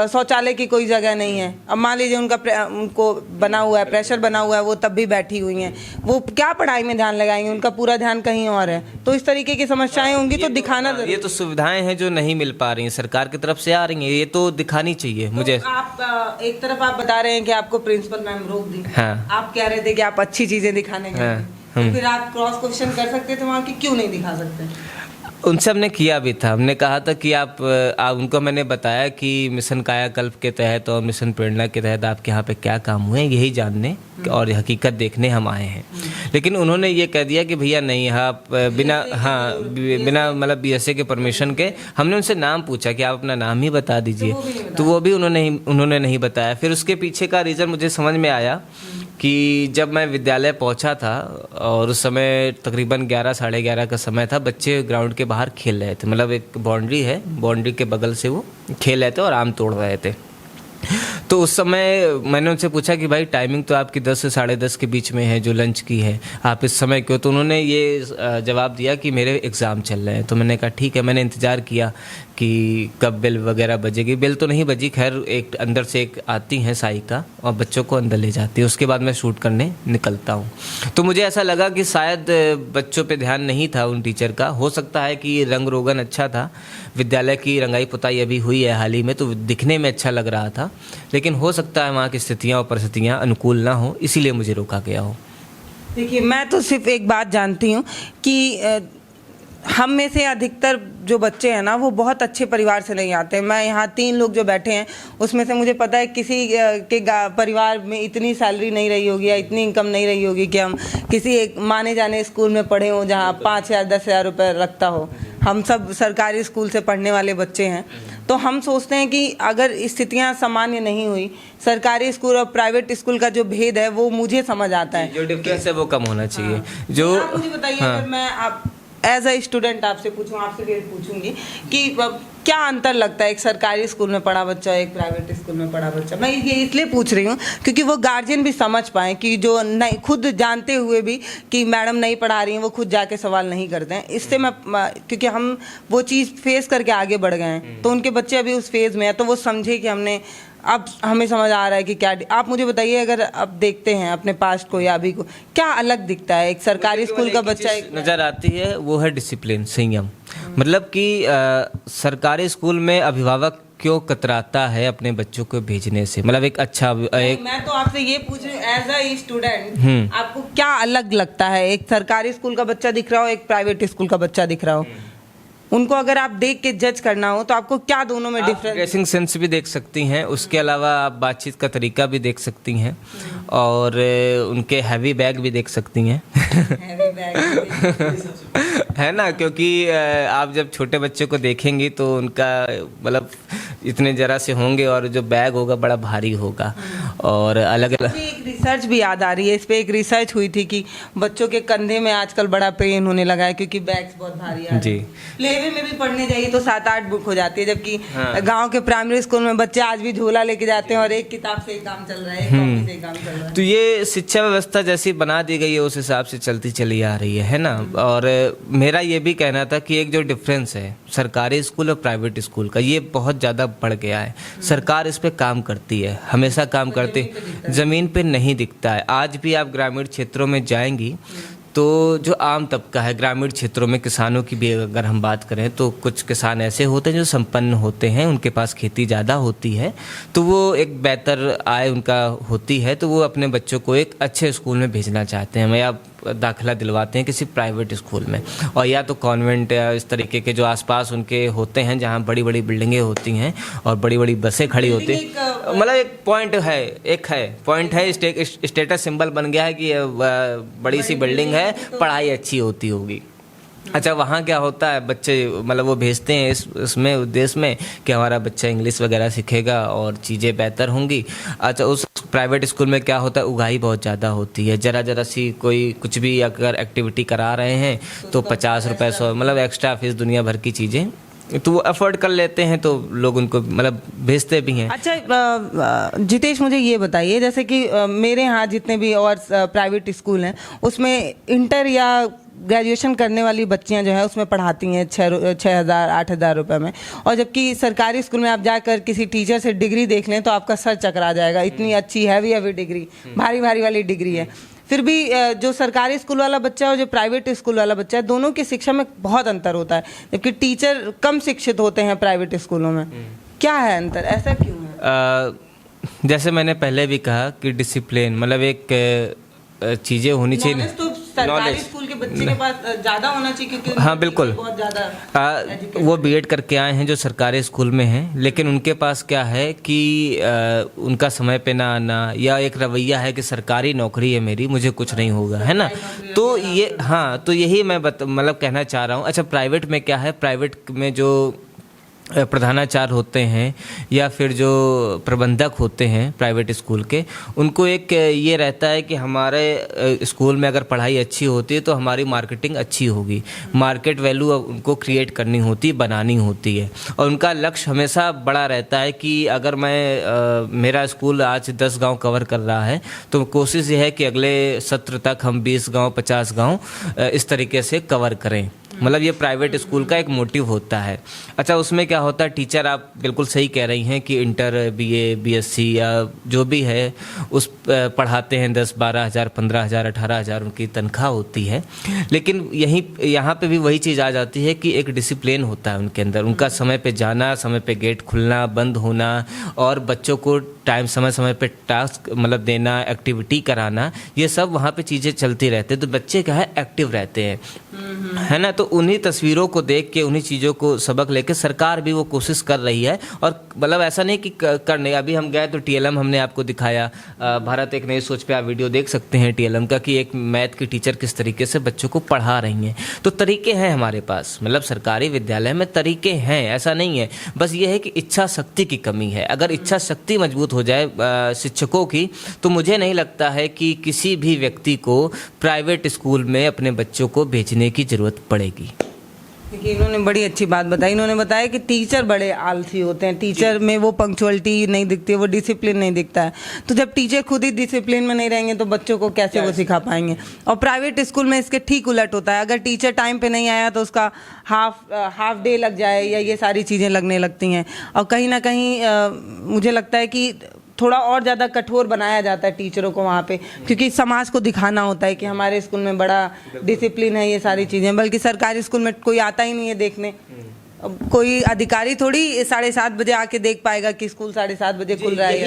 शौचालय की कोई जगह नहीं है। अब मान लीजिए उनको बना हुआ है, प्रेशर बना हुआ है, वो तब भी बैठी हुई हैं, वो क्या पढ़ाई में ध्यान लगाएंगे? उनका पूरा ध्यान कहीं और है। तो इस तरीके की समस्याएं होंगी तो दिखाना जरूरी। ये तो सुविधाएं हैं जो नहीं मिल पा रही हैं, सरकार की तरफ से आ रही हैं, ये तो दिखानी चाहिए मुझे। आप एक तरफ आप बता रहे हैं कि आपको प्रिंसिपल मैम रोक दी, हाँ। आप कह रहे थे कि आप अच्छी चीजें दिखाने गए, तो फिर आप क्रॉस क्वेश्चन कर सकते थे वहाँ की, क्यों नहीं दिखा सकते? उनसे हमने किया भी था। हमने कहा था कि आप उनको मैंने बताया कि मिशन कायाकल्प के तहत और मिशन प्रेरणा के तहत आपके यहाँ पे क्या काम हुए हैं यही जानने और हकीकत देखने हम आए हैं। लेकिन उन्होंने ये कह दिया कि भैया नहीं, आप बिना मतलब बीएसए के परमिशन के। हमने उनसे नाम पूछा कि आप अपना नाम ही बता दीजिए, तो वो भी उन्होंने नहीं बताया। फिर उसके पीछे का रीज़न मुझे समझ में आया कि जब मैं विद्यालय पहुंचा था और उस समय तकरीबन 11 साढ़े 11 का समय था, बच्चे ग्राउंड के बाहर खेल रहे थे। मतलब एक बाउंड्री है, बाउंड्री के बगल से वो खेल रहे थे और आम तोड़ रहे थे। तो उस समय मैंने उनसे पूछा कि भाई टाइमिंग तो आपकी 10 से 10:30 के बीच में है जो लंच की है, आप इस समय क्यों? तो उन्होंने ये जवाब दिया कि मेरे एग्ज़ाम चल रहे हैं। तो मैंने कहा ठीक है। मैंने इंतज़ार किया कि कब बेल वगैरह बजेगी। बेल तो नहीं बजी, खैर एक अंदर से एक आती हैं सहायिका और बच्चों को अंदर ले जाती है। उसके बाद मैं शूट करने निकलता हूँ। तो मुझे ऐसा लगा कि शायद बच्चों पे ध्यान नहीं था उन टीचर का। हो सकता है कि रंग रोगन अच्छा था, विद्यालय की रंगाई पुताई अभी हुई है हाल ही में, तो दिखने में अच्छा लग रहा था। लेकिन हो सकता है वहाँ की स्थितियाँ और परिस्थितियाँ अनुकूल ना हो, इसीलिए मुझे रोका गया हो। देखिए, मैं तो सिर्फ एक बात जानती हूँ कि हम में से अधिकतर जो बच्चे हैं ना वो बहुत अच्छे परिवार से नहीं आते हैं। मैं यहाँ 3 लोग जो बैठे हैं उसमें से मुझे पता है किसी के परिवार में इतनी सैलरी नहीं रही होगी या इतनी इनकम नहीं रही होगी कि हम किसी एक माने जाने स्कूल में पढ़े हों जहाँ 5,000 10,000 रुपये लगता हो। हम सब सरकारी स्कूल से पढ़ने वाले बच्चे हैं। तो हम सोचते हैं कि अगर स्थितियाँ सामान्य नहीं हुई, सरकारी स्कूल और प्राइवेट स्कूल का जो भेद है वो मुझे समझ आता है, जो डिफरेंस है वो कम होना चाहिए। जो मुझे बताइए, अगर मैं एज अ स्टूडेंट आपसे पूछूं, आपसे भी पूछूंगी कि क्या अंतर लगता है एक सरकारी स्कूल में पढ़ा बच्चा और एक प्राइवेट स्कूल में पढ़ा बच्चा? मैं ये इसलिए पूछ रही हूँ क्योंकि वो गार्जियन भी समझ पाएँ कि जो नहीं, खुद जानते हुए भी कि मैडम नहीं पढ़ा रही हैं, वो खुद जाके सवाल नहीं करते हैं। इससे मैं, क्योंकि हम वो चीज़ फेस करके आगे बढ़ गए हैं, तो उनके बच्चे अभी उस फेज़ में हैं, तो वो समझे कि हमने, अब हमें समझ आ रहा है कि क्या। आप मुझे बताइए, अगर आप देखते हैं अपने पास्ट को या अभी को, क्या अलग दिखता है एक सरकारी स्कूल का बच्चा? नज़र आती है वो है डिसिप्लिन, संयम। मतलब कि सरकारी स्कूल में अभिभावक क्यों कतराता है अपने बच्चों को भेजने से, मतलब एक अच्छा एक, मैं तो आपसे ये पूछ रही हूँ एज अ स्टूडेंट, आपको क्या अलग लगता है? एक सरकारी स्कूल का बच्चा दिख रहा हो, एक प्राइवेट स्कूल का बच्चा दिख रहा हो, उनको अगर आप देख के जज करना हो तो आपको क्या दोनों में डिफरेंस? ड्रेसिंग सेंस भी देख सकती हैं, उसके अलावा आप बातचीत का तरीका भी देख सकती हैं, और उनके हैवी बैग भी देख सकती हैं। हैवी बैग है ना, क्योंकि आप जब छोटे बच्चे को देखेंगी तो उनका मतलब इतने जरा से होंगे और जो बैग होगा बड़ा भारी होगा, और अलग अलग। एक रिसर्च भी याद आ रही है, इस पे एक रिसर्च हुई थी कि बच्चों के कंधे में आजकल बड़ा पेन होने लगा है क्योंकि बैग्स बहुत भारी आ रहे हैं। प्लेवे में भी पढ़ने जाइए तो 7-8 बुक हो जाती है, जबकि गांव के प्राइमरी स्कूल में बच्चे आज भी झोला लेके जाते हैं और एक किताब से ही काम चल रहा है, एक कॉपी से ही काम चल रहा है। तो ये शिक्षा व्यवस्था जैसी बना दी गई है उस हिसाब से चलती चली आ रही है ना। और मेरा ये भी कहना था कि एक जो डिफरेंस है सरकारी स्कूल और प्राइवेट स्कूल का, ये बहुत ज़्यादा बढ़ गया है। सरकार इस पे काम करती है, हमेशा काम करती है, ज़मीन पे नहीं दिखता है। आज भी आप ग्रामीण क्षेत्रों में जाएंगी तो जो आम तबका है ग्रामीण क्षेत्रों में, किसानों की भी अगर हम बात करें तो कुछ किसान ऐसे होते हैं जो संपन्न होते हैं, उनके पास खेती ज़्यादा होती है, तो वो एक बेहतर आय उनका होती है, तो वो अपने बच्चों को एक अच्छे स्कूल में भेजना चाहते हैं, या दाखिला दिलवाते हैं किसी प्राइवेट स्कूल में, और या तो कॉन्वेंट या इस तरीके के जो आसपास उनके होते हैं जहाँ बड़ी बड़ी बिल्डिंगें होती हैं और बड़ी बड़ी बसें खड़ी होती हैं। मतलब एक पॉइंट है, पॉइंट है, स्टेटस सिंबल बन गया है कि बड़ी सी बिल्डिंग है, पढ़ाई अच्छी होती होगी। अच्छा, वहाँ क्या होता है, बच्चे मतलब वो भेजते हैं इसमें उद्देश्य में कि हमारा बच्चा इंग्लिश वगैरह सीखेगा और चीज़ें बेहतर होंगी। अच्छा, उस प्राइवेट स्कूल में क्या होता है, उगाही बहुत ज़्यादा होती है, जरा सी कोई कुछ भी अगर एक्टिविटी करा रहे हैं तो 50 रुपये 100, मतलब एक्स्ट्रा फीस, दुनिया भर की चीज़ें, तो वो अफोर्ड कर लेते हैं, तो लोग उनको मतलब भेजते भी हैं। अच्छा जितेश, मुझे ये बताइए, जैसे कि मेरे यहाँ जितने भी और प्राइवेट स्कूल हैं उसमें इंटर या ग्रेजुएशन करने वाली बच्चियां जो है उसमें पढ़ाती हैं 6,000 8,000 रुपये में, और जबकि सरकारी स्कूल में आप जाकर किसी टीचर से डिग्री देख लें तो आपका सर चकरा जाएगा, इतनी अच्छी हैवी डिग्री, भारी वाली डिग्री है। फिर भी जो सरकारी स्कूल वाला बच्चा और जो प्राइवेट स्कूल वाला बच्चा है, दोनों की शिक्षा में बहुत अंतर होता है, जबकि टीचर कम शिक्षित होते हैं प्राइवेट स्कूलों में। क्या है अंतर, ऐसा क्यों है? जैसे मैंने पहले भी कहा कि डिसिप्लिन, मतलब एक चीज़ें होनी चाहिए। तो सरकारी स्कूल के बच्चे के पास ज़्यादा होना चाहिए क्योंकि हाँ बिल्कुल, बहुत ज़्यादा वो बीएड करके आए हैं जो सरकारी स्कूल में हैं, लेकिन उनके पास क्या है कि उनका समय पे ना आना, या एक रवैया है कि सरकारी नौकरी है मेरी, मुझे कुछ नहीं होगा, है ना। तो ये, हाँ, तो यही मैं मतलब कहना चाह रहा हूँ। अच्छा, प्राइवेट में क्या है, प्राइवेट में जो प्रधानाचार्य होते हैं या फिर जो प्रबंधक होते हैं प्राइवेट स्कूल के, उनको एक ये रहता है कि हमारे स्कूल में अगर पढ़ाई अच्छी होती है तो हमारी मार्केटिंग अच्छी होगी, मार्केट वैल्यू उनको क्रिएट करनी होती है, बनानी होती है, और उनका लक्ष्य हमेशा बड़ा रहता है कि अगर मैं मेरा स्कूल आज 10 गांव कवर कर रहा है तो कोशिश ये है कि अगले सत्र तक हम 20 गांव 50 गांव इस तरीके से कवर करें। मतलब ये प्राइवेट स्कूल का एक मोटिव होता है। अच्छा, उसमें क्या होता है, टीचर, आप बिल्कुल सही कह रही हैं कि इंटर, बीए, बीएससी या जो भी है उस पढ़ाते हैं 10-12 हज़ार, 15 हज़ार, 18 हज़ार उनकी तनख्वाह होती है, लेकिन यहाँ पे भी वही चीज़ आ जाती है कि एक डिसिप्लिन होता है उनके अंदर, उनका समय पे जाना, समय पे गेट खुलना बंद होना, और बच्चों को टाइम समय पे टास्क मतलब देना, एक्टिविटी कराना, ये सब वहाँ पे चीज़ें चलती रहती है, तो बच्चे क्या है एक्टिव रहते हैं, है ना। तो उन्हीं तस्वीरों को देख के, उन्हीं चीज़ों को सबक लेके सरकार भी वो कोशिश कर रही है, और मतलब ऐसा नहीं कि करने, अभी हम गए तो टीएलएम हमने आपको दिखाया, भारत एक नई सोच पे आप वीडियो देख सकते हैं टीएलएम का, कि एक मैथ की टीचर किस तरीके से बच्चों को पढ़ा रही हैं। तो तरीके हैं हमारे पास, मतलब सरकारी विद्यालय में तरीके हैं, ऐसा नहीं है, बस ये है कि इच्छा शक्ति की कमी है। अगर इच्छा शक्ति मजबूत हो जाए शिक्षकों की, तो मुझे नहीं लगता है कि किसी भी व्यक्ति को प्राइवेट स्कूल में अपने बच्चों को भेजने की ज़रूरत पड़े। रहेगी। देखिए, इन्होंने बड़ी अच्छी बात बताई। इन्होंने बताया कि टीचर बड़े आलसी होते हैं, टीचर में वो पंक्चुअलिटी नहीं दिखती है, वो डिसिप्लिन नहीं दिखता है। तो जब टीचर खुद ही डिसिप्लिन में नहीं रहेंगे तो बच्चों को कैसे वो सिखा पाएंगे। और प्राइवेट स्कूल में इसके ठीक उलट होता है, अगर टीचर टाइम पे नहीं आया तो उसका हाफ डे लग जाए या ये सारी चीज़ें लगने लगती हैं। और कहीं ना कहीं मुझे लगता है कि थोड़ा और ज़्यादा कठोर बनाया जाता है टीचरों को वहाँ पे, क्योंकि समाज को दिखाना होता है कि हमारे स्कूल में बड़ा डिसिप्लिन है, ये सारी चीज़ें। बल्कि सरकारी स्कूल में कोई आता ही नहीं है देखने। अब कोई अधिकारी थोड़ी 7:30 बजे आके देख पाएगा कि स्कूल 7:30 बजे खुल रहा है।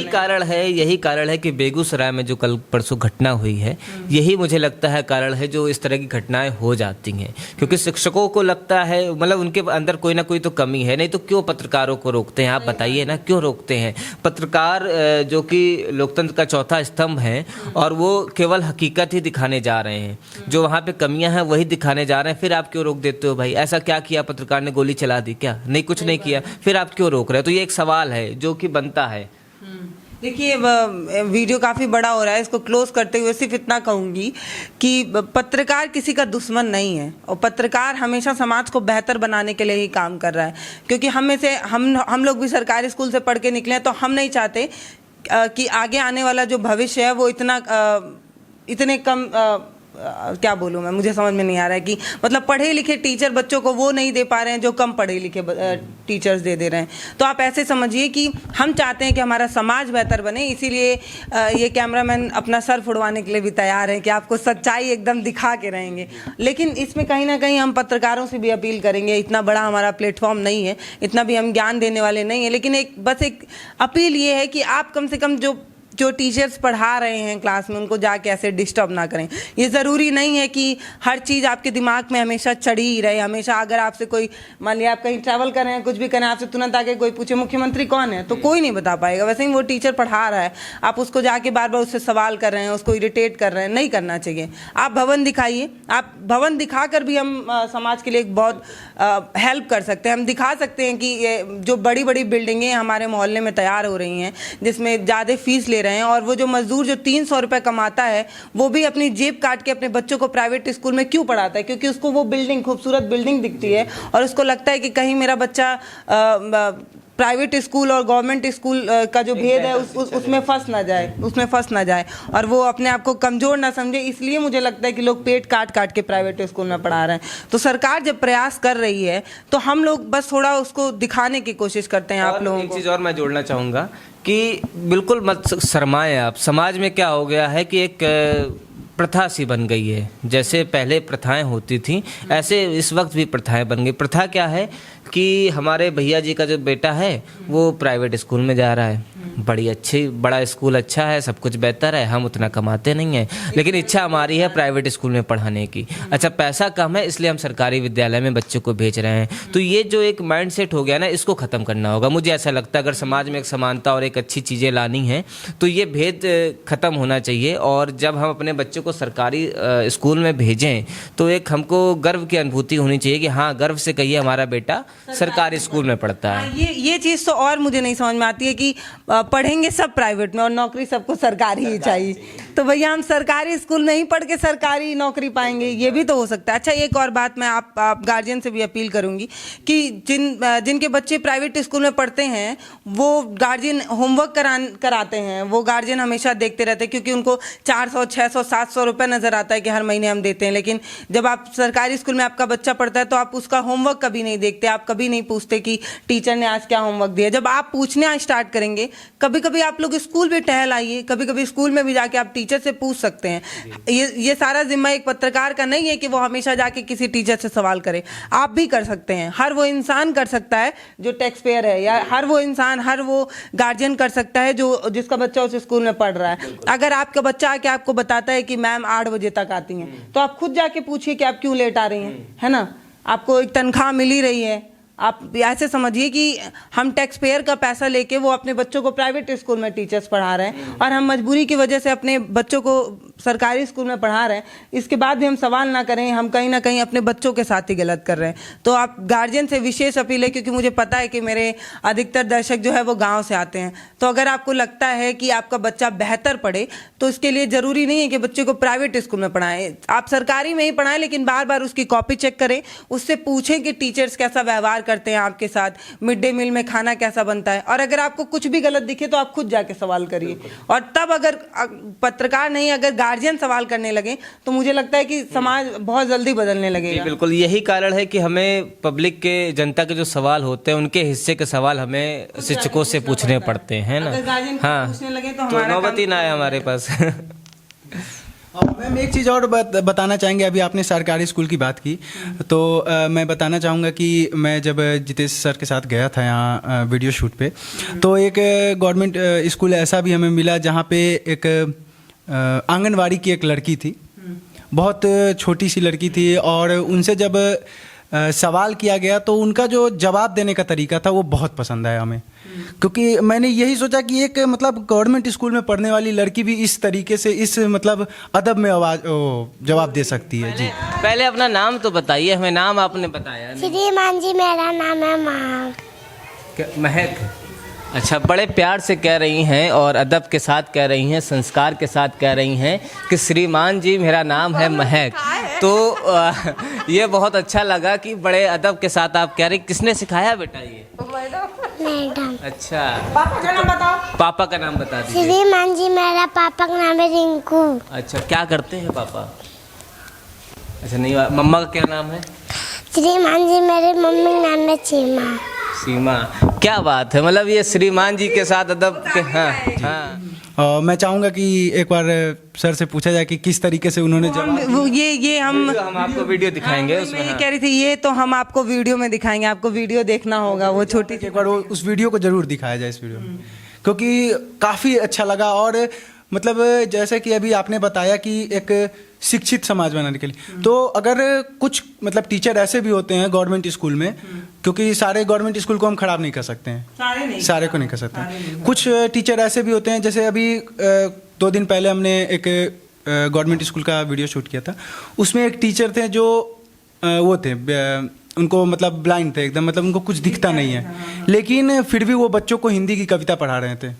यही कारण है कि बेगूसराय में जो कल परसों घटना हुई है, यही मुझे लगता है कारण है जो इस तरह की घटनाएं हो जाती हैं। क्योंकि शिक्षकों को लगता है, मतलब उनके अंदर कोई ना कोई तो कमी है, नहीं तो क्यों पत्रकारों को रोकते हैं? आप बताइए ना, क्यों रोकते हैं? पत्रकार जो कि लोकतंत्र का चौथा स्तंभ है और वो केवल हकीकत ही दिखाने जा रहे हैं, जो वहाँ पे कमियां हैं वही दिखाने जा रहे हैं। फिर आप क्यों रोक देते हो भाई? ऐसा क्या किया पत्रकार ने? गोली चला दी क्या? नहीं, कुछ नहीं किया, फिर आप क्यों रोक रहे हो? तो ये एक सवाल है जो कि बनता है। देखिए, वीडियो काफ़ी बड़ा हो रहा है, इसको क्लोज करते हुए सिर्फ इतना कहूँगी कि पत्रकार किसी का दुश्मन नहीं है और पत्रकार हमेशा समाज को बेहतर बनाने के लिए ही काम कर रहा है। क्योंकि हम लोग भी सरकारी स्कूल से पढ़ के निकले हैं, तो हम नहीं चाहते कि आगे आने वाला जो भविष्य है वो इतने कम क्या बोलूँ मैं, मुझे समझ में नहीं आ रहा है कि मतलब पढ़े लिखे टीचर बच्चों को वो नहीं दे पा रहे हैं जो कम पढ़े लिखे टीचर्स दे रहे हैं। तो आप ऐसे समझिए कि हम चाहते हैं कि हमारा समाज बेहतर बने, इसीलिए ये कैमरामैन अपना सर फुड़वाने के लिए भी तैयार हैं कि आपको सच्चाई एकदम दिखा के रहेंगे। लेकिन इसमें कहीं ना कहीं हम पत्रकारों से भी अपील करेंगे, इतना बड़ा हमारा प्लेटफॉर्म नहीं है, इतना भी हम ज्ञान देने वाले नहीं है, लेकिन बस एक अपील ये है कि आप कम से कम जो टीचर्स पढ़ा रहे हैं क्लास में उनको जाके ऐसे डिस्टर्ब ना करें। ये ज़रूरी नहीं है कि हर चीज़ आपके दिमाग में हमेशा चढ़ी ही रहे। हमेशा अगर आपसे कोई, मान लिया आप कहीं ट्रैवल कर रहे हैं, कुछ भी करें, आपसे तुरंत आके कोई पूछे मुख्यमंत्री कौन है, तो कोई नहीं बता पाएगा। वैसे ही वो टीचर पढ़ा रहा है, आप उसको जाके बार बार उससे सवाल कर रहे हैं, उसको इरिटेट कर रहे हैं, नहीं करना चाहिए। आप भवन दिखाइए, आप भवन दिखा कर भी हम समाज के लिए एक बहुत हेल्प कर सकते हैं। हम दिखा सकते हैं कि ये जो बड़ी बड़ी बिल्डिंगें हमारे मोहल्ले में तैयार हो रही हैं, जिसमें ज़्यादा फीस ले रहे हैं, और वो जो मजदूर जो 300 रुपये कमाता है वो भी अपनी जेब काट के अपने बच्चों को प्राइवेट स्कूल में क्यों पढ़ाता है? क्योंकि उसको वो बिल्डिंग, खूबसूरत बिल्डिंग दिखती है और उसको लगता है कि कहीं मेरा बच्चा प्राइवेट स्कूल और गवर्नमेंट स्कूल का जो भेद है उसमें फंस ना जाए और वो अपने आप को कमज़ोर ना समझे। इसलिए मुझे लगता है कि लोग पेट काट काट के प्राइवेट स्कूल में पढ़ा रहे हैं। तो सरकार जब प्रयास कर रही है तो हम लोग बस थोड़ा उसको दिखाने की कोशिश करते हैं आप लोगों को। एक चीज़ और मैं जोड़ना चाहूँगा कि बिल्कुल मत शर्माएं आप। समाज में क्या हो गया है कि एक प्रथा सी बन गई है। जैसे पहले प्रथाएं होती थी, ऐसे इस वक्त भी प्रथाएं बन गई। प्रथा क्या है कि हमारे भैया जी का जो बेटा है वो प्राइवेट स्कूल में जा रहा है, बड़ा स्कूल अच्छा है, सब कुछ बेहतर है, हम उतना कमाते नहीं हैं, लेकिन इच्छा हमारी है प्राइवेट स्कूल में पढ़ाने की। अच्छा, पैसा कम है इसलिए हम सरकारी विद्यालय में बच्चों को भेज रहे हैं। तो ये जो एक माइंडसेट हो गया ना, इसको ख़त्म करना होगा। मुझे ऐसा लगता है अगर समाज में एक समानता और एक अच्छी चीज़ें लानी है तो ये भेद ख़त्म होना चाहिए। और जब हम अपने बच्चों को सरकारी स्कूल में भेजें तो एक हमको गर्व की अनुभूति होनी चाहिए कि हाँ, गर्व से कहिए हमारा बेटा सरकारी स्कूल में पढ़ता है। ये चीज़ तो और मुझे नहीं समझ में आती है कि पढ़ेंगे सब प्राइवेट में और नौकरी सबको सरकारी ही चाहिए। तो भैया हम सरकारी स्कूल में ही पढ़ के सरकारी नौकरी पाएंगे, ये भी तो हो सकता है। अच्छा, एक और बात मैं आप गार्जियन से भी अपील करूंगी कि जिनके बच्चे प्राइवेट स्कूल में पढ़ते हैं वो गार्जियन होमवर्क कराते हैं, वो गार्जियन हमेशा देखते रहते हैं, क्योंकि उनको 400, 600, 700 रुपये नज़र आता है कि हर महीने हम देते हैं। लेकिन जब आप सरकारी स्कूल में आपका बच्चा पढ़ता है तो आप उसका होमवर्क कभी नहीं देखते, आप कभी नहीं पूछते कि टीचर ने आज क्या होमवर्क दिया। जब आप पूछना स्टार्ट करेंगे, कभी कभी आप लोग स्कूल भी टहल आइए, कभी कभी स्कूल में भी जाके आप टीचर से पूछ सकते हैं। ये सारा जिम्मा एक पत्रकार का नहीं है कि वो हमेशा जाके किसी टीचर से सवाल करे। आप भी कर सकते हैं, हर वो इंसान कर सकता है जो टैक्स पेयर है, या हर वो इंसान, हर वो गार्जियन कर सकता है जिसका बच्चा उस स्कूल में पढ़ रहा है। अगर आपका बच्चा आके आपको बताता है कि मैम 8 बजे तक आती हैं, तो आप खुद जाके पूछिए कि आप क्यों लेट आ रही हैं, है ना? आपको एक तनख्वाह मिल ही रही है, आप ऐसे समझिए कि हम टैक्स पेयर का पैसा लेके वो अपने बच्चों को प्राइवेट स्कूल में टीचर्स पढ़ा रहे हैं और हम मजबूरी की वजह से अपने बच्चों को सरकारी स्कूल में पढ़ा रहे हैं। इसके बाद भी हम सवाल ना करें, हम कहीं ना कहीं अपने बच्चों के साथ ही गलत कर रहे हैं। तो आप गार्जियन से विशेष अपील है, क्योंकि मुझे पता है कि मेरे अधिकतर दर्शक जो है वो गाँव से आते हैं। तो अगर आपको लगता है कि आपका बच्चा बेहतर पढ़े तो इसके लिए ज़रूरी नहीं है कि बच्चे को प्राइवेट स्कूल में पढ़ाएं, आप सरकारी में ही पढ़ाएं, लेकिन बार बार उसकी कॉपी चेक करें, उससे पूछें कि टीचर्स कैसा व्यवहार करते हैं आपके साथ, मिड डे मील में खाना कैसा बनता है। और अगर आपको कुछ भी गलत दिखे तो आप खुद जाके सवाल करिए। और तब अगर पत्रकार नहीं, अगर गार्जियन सवाल करने लगे तो मुझे लगता है कि समाज बहुत जल्दी बदलने लगेगा। बिल्कुल, यही कारण है कि हमें पब्लिक के, जनता के जो सवाल होते हैं उनके हिस्से के सवाल हमें शिक्षकों से पूछने पड़ते हैं ना। हाँ, पूछने लगे तो नौबत ही ना आए हमारे पास। मैम एक चीज़ और बताना चाहेंगे, अभी आपने सरकारी स्कूल की बात की तो मैं बताना चाहूँगा कि मैं जब जितेश सर के साथ गया था यहाँ वीडियो शूट पे, तो एक गवर्नमेंट स्कूल ऐसा भी हमें मिला जहाँ पे एक आंगनवाड़ी की एक लड़की थी, बहुत छोटी सी लड़की थी, और उनसे जब सवाल किया गया तो उनका जो जवाब देने का तरीका था वो बहुत पसंद आया हमें, क्योंकि मैंने यही सोचा कि एक मतलब गवर्नमेंट स्कूल में पढ़ने वाली लड़की भी इस तरीके से, इस मतलब अदब में जवाब दे सकती है। जी, पहले अपना नाम तो बताइए हमें। नाम आपने बताया नहीं। श्रीमान जी, मेरा नाम है महक। महक, अच्छा, बड़े प्यार से कह रही हैं और अदब के साथ कह रही हैं, संस्कार के साथ कह रही हैं कि श्रीमान जी मेरा नाम है महक। तो ये बहुत अच्छा लगा कि बड़े अदब के साथ आप कह रही। किसने सिखाया बेटा ये? मैडम। अच्छा, पापा का नाम बताओ। पापा का नाम बता दीजिए। श्रीमान जी, मेरा पापा का नाम है रिंकू। अच्छा, क्या करते हैं पापा? अच्छा, नहीं, मम्मा का क्या नाम है? श्रीमान जी, मेरे मम्मी का नाम है सीमा। सीमा, क्या बात है, मतलब ये श्रीमान जी के साथ अदब के। हाँ हाँ, मैं चाहूँगा कि एक बार सर से पूछा जाए कि किस तरीके से उन्होंने जवाब। ये हम आपको वीडियो दिखाएंगे उसमें। मैं ये कह रही थी, ये तो हम आपको वीडियो में दिखाएंगे, आपको वीडियो देखना होगा। वो छोटी, एक बार उस वीडियो को जरूर दिखाया जाए इस वीडियो में, क्योंकि काफ़ी अच्छा लगा। और मतलब जैसे कि अभी आपने बताया कि एक शिक्षित समाज बनाने के लिए, तो अगर कुछ मतलब टीचर ऐसे भी होते हैं गवर्नमेंट स्कूल में, क्योंकि सारे गवर्नमेंट स्कूल को हम खराब नहीं कर सकते हैं, सारे को नहीं कर सकते हैं। कुछ टीचर ऐसे भी होते हैं, जैसे अभी 2 दिन पहले हमने एक गवर्नमेंट स्कूल का वीडियो शूट किया था, उसमें एक टीचर थे जो वो थे, उनको मतलब ब्लाइंड थे एकदम, मतलब उनको कुछ दिखता नहीं है, लेकिन फिर भी वो बच्चों को हिंदी की कविता पढ़ा रहे थे।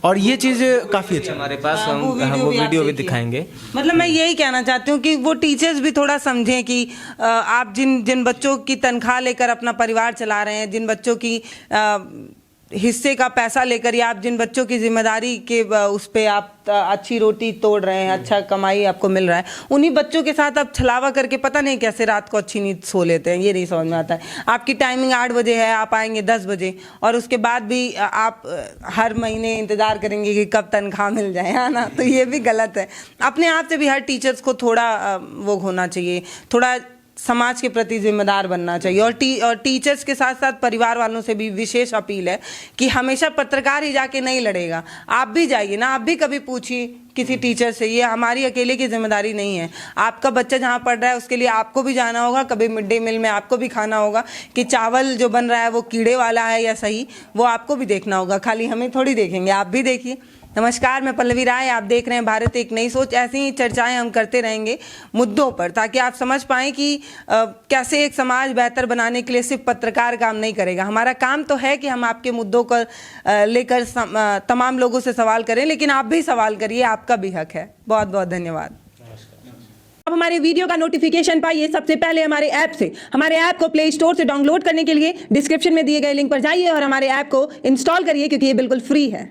और ये चीज़ काफ़ी अच्छा, हमारे पास हम वो वीडियो भी दिखाएंगे। मतलब मैं यही कहना चाहती हूँ कि वो टीचर्स भी थोड़ा समझें कि आप जिन बच्चों की तनख्वाह लेकर अपना परिवार चला रहे हैं, जिन बच्चों की हिस्से का पैसा लेकर, या आप जिन बच्चों की जिम्मेदारी के उस पर आप अच्छी रोटी तोड़ रहे हैं, अच्छा कमाई आपको मिल रहा है, उन्हीं बच्चों के साथ आप छलावा करके पता नहीं कैसे रात को अच्छी नींद सो लेते हैं, ये नहीं समझ में आता है। आपकी टाइमिंग 8 बजे है, आप आएंगे 10 बजे, और उसके बाद भी आप हर महीने इंतज़ार करेंगे कि कब तनख्वाह मिल जाए, है ना। तो ये भी गलत है। अपने आप से भी हर टीचर्स को थोड़ा वो होना चाहिए, थोड़ा समाज के प्रति जिम्मेदार बनना चाहिए। और टीचर्स के साथ साथ परिवार वालों से भी विशेष अपील है कि हमेशा पत्रकार ही जाके नहीं लड़ेगा, आप भी जाइए ना, आप भी कभी पूछिए किसी टीचर से। ये हमारी अकेले की जिम्मेदारी नहीं है। आपका बच्चा जहाँ पढ़ रहा है उसके लिए आपको भी जाना होगा, कभी मिड डे मील में आपको भी खाना होगा कि चावल जो बन रहा है वो कीड़े वाला है या सही, वो आपको भी देखना होगा, खाली हमें थोड़ी देखेंगे, आप भी देखिए। नमस्कार, मैं पल्लवी राय, आप देख रहे हैं भारत एक नई सोच। ऐसी ही चर्चाएं हम करते रहेंगे मुद्दों पर, ताकि आप समझ पाएं कि कैसे एक समाज बेहतर बनाने के लिए सिर्फ पत्रकार काम नहीं करेगा। हमारा काम तो है कि हम आपके मुद्दों को लेकर तमाम लोगों से सवाल करें, लेकिन आप भी सवाल करिए, आपका भी हक है। बहुत बहुत धन्यवाद। अब हमारे वीडियो का नोटिफिकेशन पाइए सबसे पहले हमारे ऐप से। हमारे ऐप को प्ले स्टोर से डाउनलोड करने के लिए डिस्क्रिप्शन में दिए गए लिंक पर जाइए और हमारे ऐप को इंस्टॉल करिए, क्योंकि ये बिल्कुल फ्री है।